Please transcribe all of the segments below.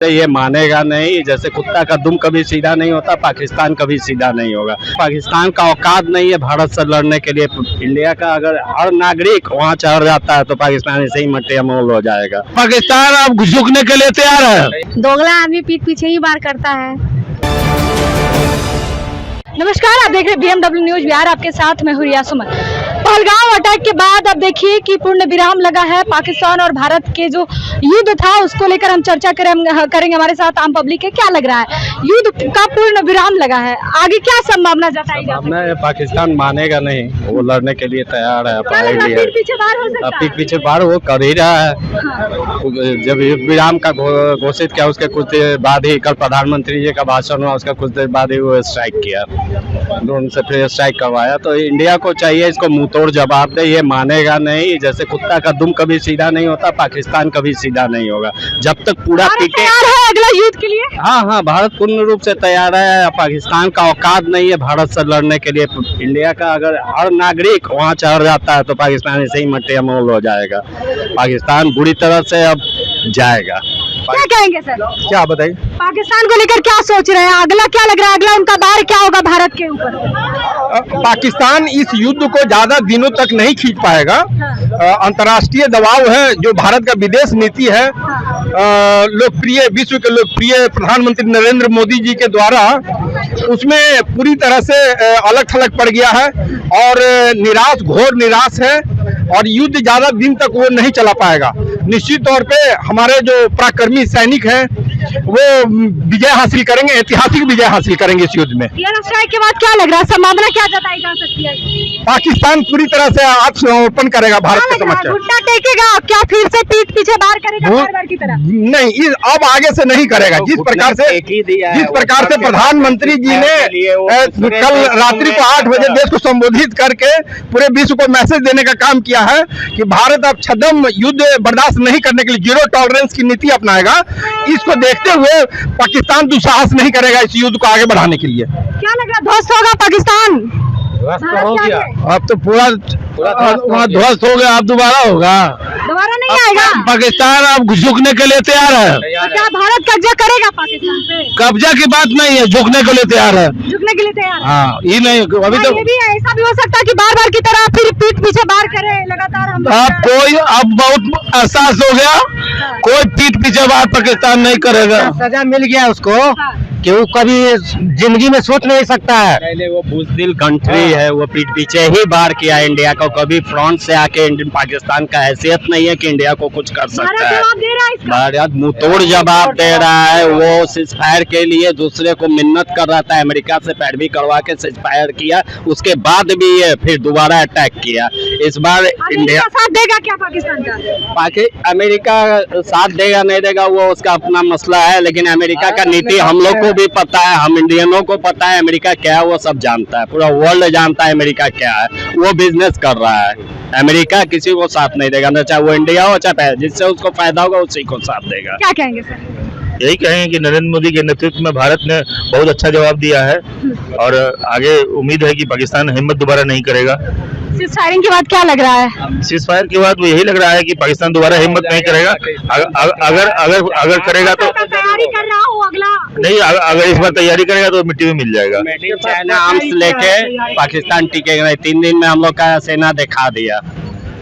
ये मानेगा नहीं। जैसे कुत्ता का दुम कभी सीधा नहीं होता, पाकिस्तान कभी सीधा नहीं होगा। पाकिस्तान का औकात नहीं है भारत से लड़ने के लिए। इंडिया का अगर हर नागरिक वहाँ चढ़ जाता है तो पाकिस्तान ऐसे ही मट्टी मोल हो जाएगा। पाकिस्तान अब झुकने के लिए तैयार है। दोगला आदमी पीठ पीछे ही वार करता है। नमस्कार, आप देख रहे हैं BMW न्यूज बिहार, आपके साथ मैं हूं रिया सुमन। पहलगाम अटैक के बाद अब देखिए कि पूर्ण विराम लगा है। पाकिस्तान और भारत के जो युद्ध था उसको लेकर हम चर्चा करेंगे। हमारे साथ आम पब्लिक है, क्या लग रहा है? युद्ध का पूर्ण विराम लगा है, आगे क्या संभावना जताई जा सकती है? पाकिस्तान मानेगा नहीं, वो लड़ने के लिए तैयार है। पीठ पीछे वार हो सकता है? पीठ पीछे वार वो कर ही रहा है। जब विराम का घोषित किया उसके कुछ देर बाद ही कल प्रधानमंत्री जी का भाषण हुआ, उसका कुछ देर बाद ही वो स्ट्राइक किया, ड्रोन से फिर स्ट्राइक करवाया। तो इंडिया को चाहिए इसको मुंहतोड़ जवाब दे। ये मानेगा नहीं। जैसे कुत्ता का दुम कभी सीधा नहीं होता, पाकिस्तान कभी सीधा नहीं होगा। जब तक पूरा पीटे अगला युद्ध के लिए। हाँ, भारत पूर्ण रूप से तैयार है। पाकिस्तान का औकात नहीं है भारत से लड़ने के लिए। इंडिया का अगर हर नागरिक वहाँ चढ़ जाता है तो पाकिस्तान ऐसे ही मट्टी मोल हो जाएगा। पाकिस्तान बुरी तरह से अब जाएगा। क्या कहेंगे सर? क्या बताइए, पाकिस्तान को लेकर क्या सोच रहे हैं? अगला क्या लग रहा है, अगला उनका दार क्या होगा भारत के ऊपर? पाकिस्तान इस युद्ध को ज्यादा दिनों तक नहीं खींच पाएगा। अंतर्राष्ट्रीय दबाव है, जो भारत का विदेश नीति है, लोकप्रिय विश्व के लोकप्रिय प्रधानमंत्री नरेंद्र मोदी जी के द्वारा उसमें पूरी तरह से अलग थलग पड़ गया है और घोर निराश है और युद्ध ज्यादा दिन तक वो नहीं चला पाएगा। निश्चित तौर पे हमारे जो पराक्रमी सैनिक हैं वो विजय हासिल करेंगे, ऐतिहासिक विजय हासिल करेंगे इस युद्ध में। एयर स्ट्राइक के बाद क्या लग रहा है, संभावना क्या जताई जा सकती है? पाकिस्तान पूरी तरह से आत्मसमर्पण करेगा भारत के समक्ष। घुटना टेकेगा क्या, फिर से पीठ पीछे वार करेगा बार की तरह? नहीं, अब आगे से नहीं करेगा। जिस प्रकार से प्रधानमंत्री जी ने कल रात्रि को 8 बजे देश को संबोधित करके पूरे विश्व को मैसेज देने का काम किया है कि भारत अब छद्म युद्ध बर्दाश्त नहीं करने के लिए जीरो टॉलरेंस की नीति अपनाएगा। इसको देखते हुए पाकिस्तान दुस्साहस नहीं करेगा इस युद्ध को आगे बढ़ाने के लिए। क्या लग रहा है, ध्वस्त होगा पाकिस्तान? हो गया, अब तो पूरा वहाँ ध्वस्त हो गया, अब दोबारा होगा, दोबारा नहीं आएगा। पाकिस्तान अब झुकने के लिए तैयार है। क्या भारत कब्जा करेगा पाकिस्तान पे? कब्जा की बात नहीं है, झुकने के लिए तैयार है। झुकने के लिए तैयार है। हाँ, ये नहीं अभी तो ये भी ऐसा भी हो सकता है कि बार बार की तरह फिर पीठ पीछे वार करे लगातार। अब बहुत एहसास हो गया, कोई पीठ पीछे वार पाकिस्तान नहीं करेगा। सजा मिल गया उसको कि वो कभी जिंदगी में सोच नहीं सकता है। पहले वो बुज़दिल कंट्री है, वो पीठ पीछे ही वार किया इंडिया को। कभी फ्रंट से आके पाकिस्तान का हैसियत नहीं है कि इंडिया को कुछ कर सकता है। भारत मुंहतोड़ जवाब दे रहा है। वो सीज़फायर के लिए दूसरे को मिन्नत कर रहा था, अमेरिका से पैरवी करवा के सीज़फायर किया, उसके बाद भी ये फिर दोबारा अटैक किया। इस बार इंडिया साथ देगा क्या पाकिस्तान का? अमेरिका साथ देगा नहीं देगा वो उसका अपना मसला है, लेकिन अमेरिका का नीति हम लोग को भी पता है, हम इंडियनों को पता है अमेरिका क्या है, वो सब जानता है, पूरा वर्ल्ड जानता है अमेरिका क्या है। वो बिजनेस कर रहा है। अमेरिका किसी को साथ नहीं देगा, ना चाहे वो इंडिया हो चाहे जिससे उसको फायदा होगा उसी को साथ देगा। क्या कहेंगे सर? यही कहेंगे कि नरेंद्र मोदी के नेतृत्व में भारत ने बहुत अच्छा जवाब दिया है और आगे उम्मीद है कि पाकिस्तान हिम्मत दोबारा नहीं करेगा। सीज़ फायरिंग के बाद क्या लग रहा है? सीज़ फायर के बाद वो यही लग रहा है कि पाकिस्तान दोबारा हिम्मत नहीं करेगा। अगर करेगा तो तैयारी कर रहा हूँ अगला नहीं, अगर इस बार तैयारी करेगा तो मिट्टी में मिल जाएगा। चाइना आर्म्स लेके पाकिस्तान टिकेगा नहीं। 3 दिन में हम लोग का सेना दिखा दिया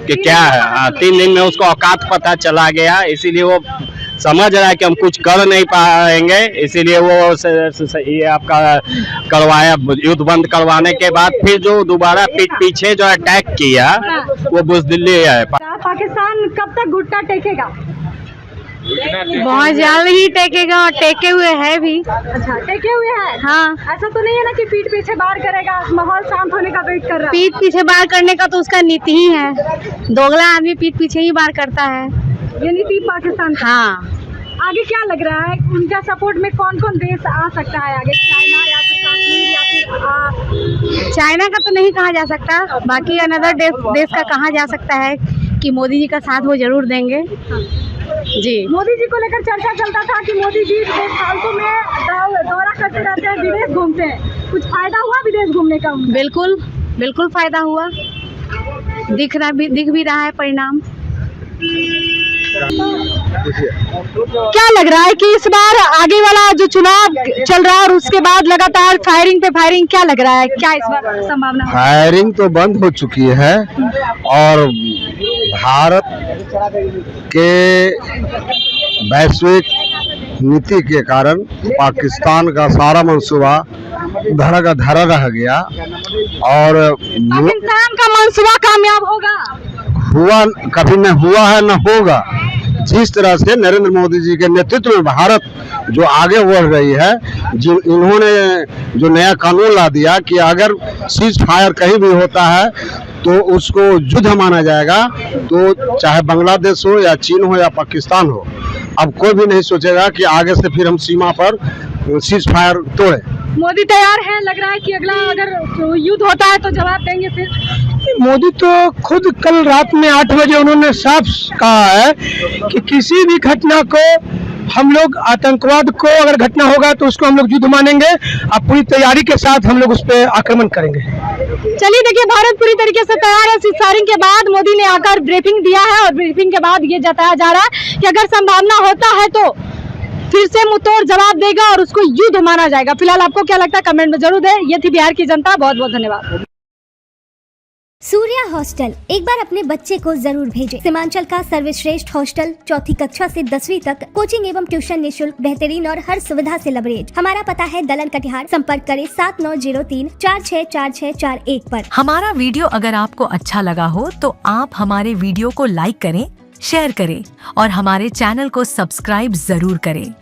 कि क्या है। हाँ, 3 दिन में उसको औकात पता चला गया, इसीलिए वो समझ रहा है कि हम कुछ कर नहीं पाएंगे, इसीलिए वो ये आपका करवाया। युद्ध बंद करवाने के बाद फिर जो दोबारा पीठ पीछे जो अटैक किया वो बुज़दिली है। पाकिस्तान कब तक घुटना टेकेगा? बहुत जल्द ही टेकेगा और टेके हुए है भी। अच्छा, टेके हुए है। हाँ, ऐसा तो नहीं है ना कि पीठ पीछे वार करेगा, माहौल शांत होने का वेट कर रहा है? पीठ पीछे वार करने का तो उसका नीति ही है। दोगला आदमी पीठ पीछे ही वार करता है, ये नीति पाकिस्तान का। हाँ, आगे क्या लग रहा है, उनका सपोर्ट में कौन कौन देश आ सकता है आगे? चाइना या फिर कश्मीर या फिर चाइना का तो नहीं कहा जा सकता, बाकी अनदर देश का कहा जा सकता है कि मोदी जी का साथ वो जरूर देंगे। जी, मोदी जी को लेकर चर्चा चलता था कि मोदी जी फालतू में दौरा करते रहते हैं, विदेश घूमते हैं। कुछ फायदा हुआ विदेश घूमने का? बिल्कुल फायदा हुआ, दिख भी रहा है परिणाम। क्या लग रहा है कि इस बार आगे वाला जो चुनाव चल रहा है और उसके बाद लगातार फायरिंग पे फायरिंग, क्या लग रहा है, क्या इस बार संभावना है? फायरिंग तो बंद हो चुकी है और भारत के वैश्विक नीति के कारण पाकिस्तान का सारा मंसूबा धरा का धरा रह गया और पाकिस्तान का मंसूबा कामयाब होगा? हुआ कभी न हुआ है न होगा। जिस तरह से नरेंद्र मोदी जी के नेतृत्व में भारत जो आगे बढ़ रही है, इन्होंने जो नया कानून ला दिया कि अगर सीज फायर कहीं भी होता है तो उसको युद्ध माना जाएगा, तो चाहे बांग्लादेश हो या चीन हो या पाकिस्तान हो, अब कोई भी नहीं सोचेगा कि आगे से फिर हम सीमा पर सीज फायर तोड़े। मोदी तैयार है, लग रहा है कि अगला अगर युद्ध होता है तो जवाब देंगे फिर? मोदी तो खुद कल रात में 8 बजे उन्होंने साफ कहा है कि किसी भी घटना को हम लोग, आतंकवाद को अगर घटना होगा तो उसको हम लोग युद्ध मानेंगे, अब पूरी तैयारी के साथ हम लोग उस पर आक्रमण करेंगे। चलिए देखिए, भारत पूरी तरीके से तैयार है। फायरिंग के बाद मोदी ने आकर ब्रीफिंग दिया है और ब्रीफिंग के बाद ये जताया जा रहा है कि अगर संभावना होता है तो फिर से मुंहतोड़ जवाब देगा और उसको युद्ध माना जाएगा। फिलहाल आपको क्या लगता है कमेंट में जरूर दें। ये थी बिहार की जनता, बहुत बहुत धन्यवाद। सूर्या हॉस्टल, एक बार अपने बच्चे को जरूर भेजें। सीमांचल का सर्वश्रेष्ठ हॉस्टल, 4ठी कक्षा से 10वीं तक कोचिंग एवं ट्यूशन निःशुल्क, बेहतरीन और हर सुविधा से लबरेज। हमारा पता है दलन कटिहार। संपर्क करें 7903464641 पर। हमारा वीडियो अगर आपको अच्छा लगा हो तो आप हमारे वीडियो को लाइक करें, शेयर करें और हमारे चैनल को सब्सक्राइब जरूर करें।